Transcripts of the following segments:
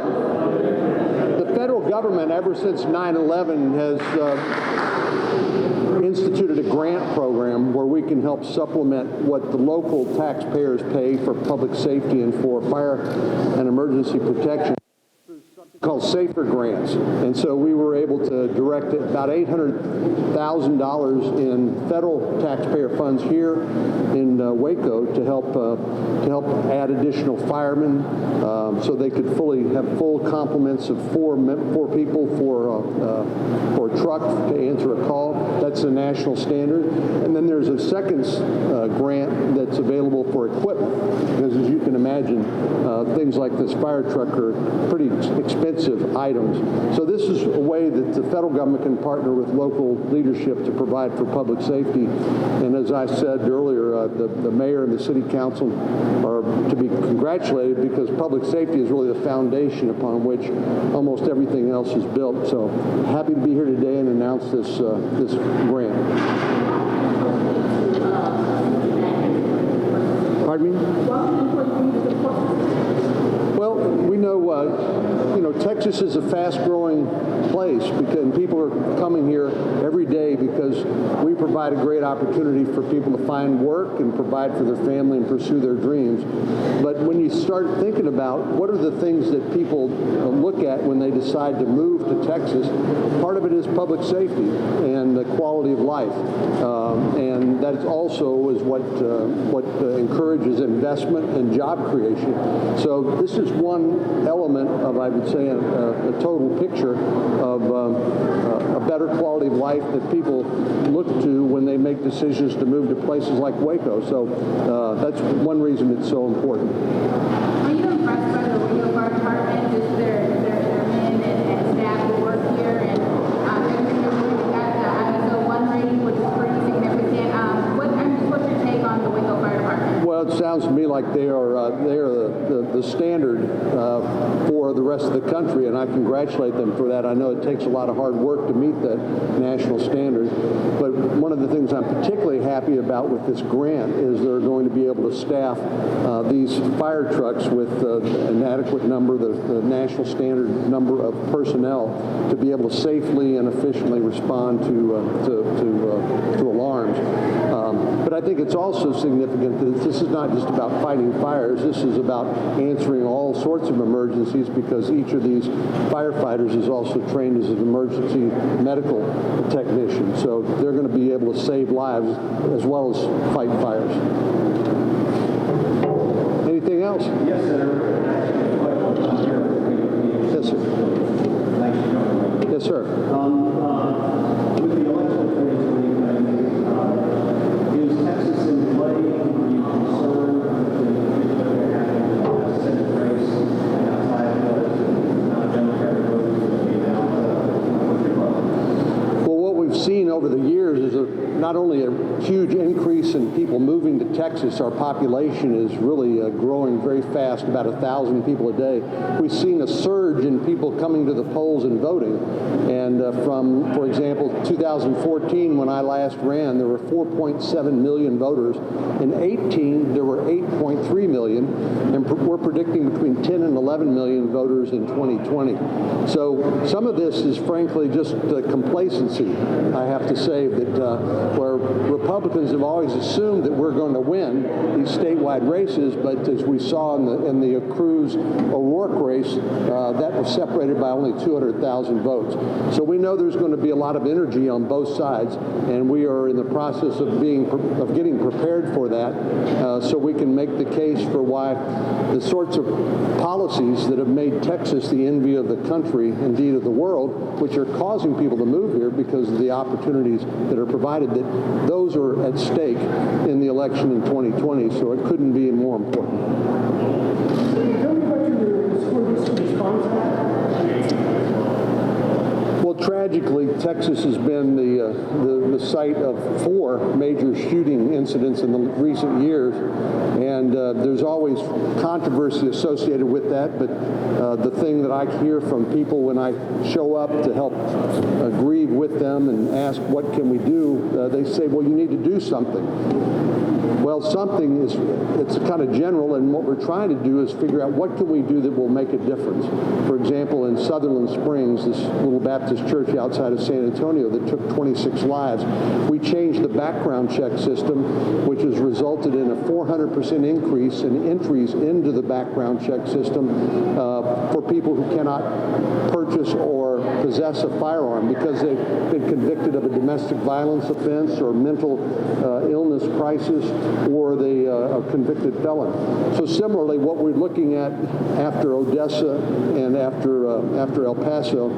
the federal government, ever since 9/11, has instituted a grant program where we can help supplement what the local taxpayers pay for public safety and for fire and emergency protection, called SAFER grants. And so we were able to direct about $800,000 in federal taxpayer funds here in Waco to help add additional firemen, so they could have full complements of four people for a truck to answer a call. That's a national standard. And then there's a second grant that's available for equipment, because as you can imagine, things like this fire truck are pretty expensive items. So this is a way that the federal government can partner with local leadership to provide for public safety. And as I said earlier, the mayor and the city council are to be congratulated, because public safety is really the foundation upon which almost everything else is built. So happy to be here today and announce this grant. Pardon me? Well, we know, Texas is a fast-growing place, and people are coming here every day because we provide a great opportunity for people to find work and provide for their family and pursue their dreams. But when you start thinking about what are the things that people look at when they decide to move to Texas, part of it is public safety and the quality of life. And that also is what encourages investment and job creation. So this is one element of, I would say, a total picture of a better quality of life that people look to when they make decisions to move to places like Waco. So that's one reason it's so important. Are you impressed by the Waco Fire Department, just their men and staff who work here, and everything you're doing? You got the ISO 1 rating, which is pretty significant. What's your take on the Waco Fire Department? Well, it sounds to me like they are the standard for the rest of the country, and I congratulate them for that. I know it takes a lot of hard work to meet that national standard, but one of the things I'm particularly happy about with this grant is they're going to be able to staff these fire trucks with an adequate number, the national standard number of personnel, to be able to safely and efficiently respond to alarms. But I think it's also significant that this is not just about fighting fires. This is about answering all sorts of emergencies, because each of these firefighters is also trained as an emergency medical technician. So they're going to be able to save lives as well as fight fires. Anything else? Yes, Senator. Yes, sir. Yes, sir. With the election of 2020, is Texas in play? Are you concerned with the Senate race outside of Democratic voters that be announced? Well, what we've seen over the years is not only a huge increase in people moving to Texas, our population is really growing very fast, about 1,000 people a day. We've seen a surge in people coming to the polls and voting. And from, for example, 2014, when I last ran, there were 4.7 million voters. In 18, there were 8.3 million, and we're predicting between 10 and 11 million voters in 2020. So some of this is frankly just complacency, I have to say, that where Republicans have always assumed that we're going to win these statewide races, but as we saw in the Cruz O'Rourke race, that was separated by only 200,000 votes. So we know there's going to be a lot of energy on both sides, and we are in the process of getting prepared for that, so we can make the case for why the sorts of policies that have made Texas the envy of the country, indeed of the world, which are causing people to move here because of the opportunities that are provided, that those are at stake in the election in 2020, so it couldn't be more important. Tell me about your response. Well, tragically, Texas has been the site of 4 major shooting incidents in the recent years, and there's always controversy associated with that, but the thing that I hear from people when I show up to help grieve with them and ask what can we do, they say, well, you need to do something. Well, something is, it's kind of general, and what we're trying to do is figure out what can we do that will make a difference. For example, in Sutherland Springs, this little Baptist church outside of San Antonio that took 26 lives, we changed the background check system, which has resulted in a 400% increase in entries into the background check system for people who cannot purchase or possess a firearm because they've been convicted of a domestic violence offense or mental illness crisis, or they are convicted felon. So similarly, what we're looking at after Odessa and after El Paso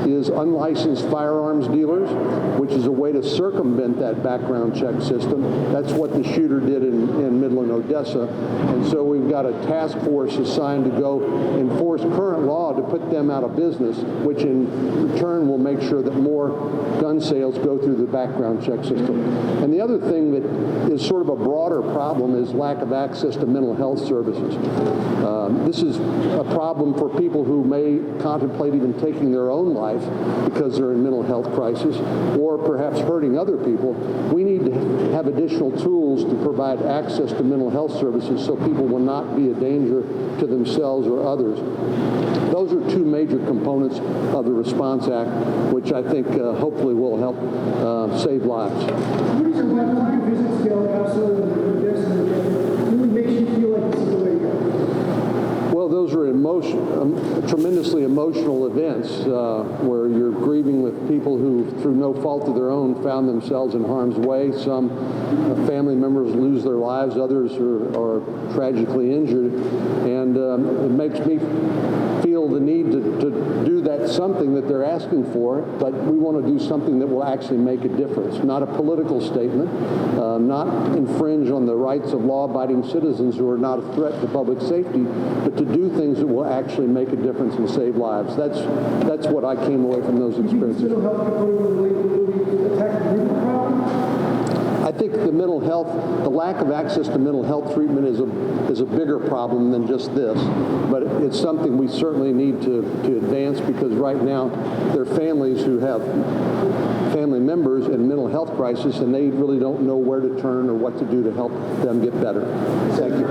is unlicensed firearms dealers, which is a way to circumvent that background check system. That's what the shooter did in Midland, Odessa. And so we've got a task force assigned to go enforce current law to put them out of business, which in return will make sure that more gun sales go through the background check system. And the other thing that is sort of a broader problem is lack of access to mental health services. This is a problem for people who may contemplate even taking their own life because they're in mental health crisis, or perhaps hurting other people. We need to have additional tools to provide access to mental health services so people will not be a danger to themselves or others. Those are two major components of the Response Act, which I think hopefully will help save lives. What is your one visits to El Paso and Odessa that really makes you feel like this is the way to go? Well, those are tremendously emotional events where you're grieving with people who, through no fault of their own, found themselves in harm's way. Some family members lose their lives, others are tragically injured, and it makes me feel the need to do that something that they're asking for, but we want to do something that will actually make a difference. Not a political statement, not infringe on the rights of law-abiding citizens who are not a threat to public safety, but to do things that will actually make a difference and save lives. That's what I came away from those experiences. Mental health component related to attack the mental problem? I think the lack of access to mental health treatment is a bigger problem than just this, but it's something we certainly need to advance, because right now there are families who have family members in mental health crisis, and they really don't know where to turn or what to do to help them get better. Thank you.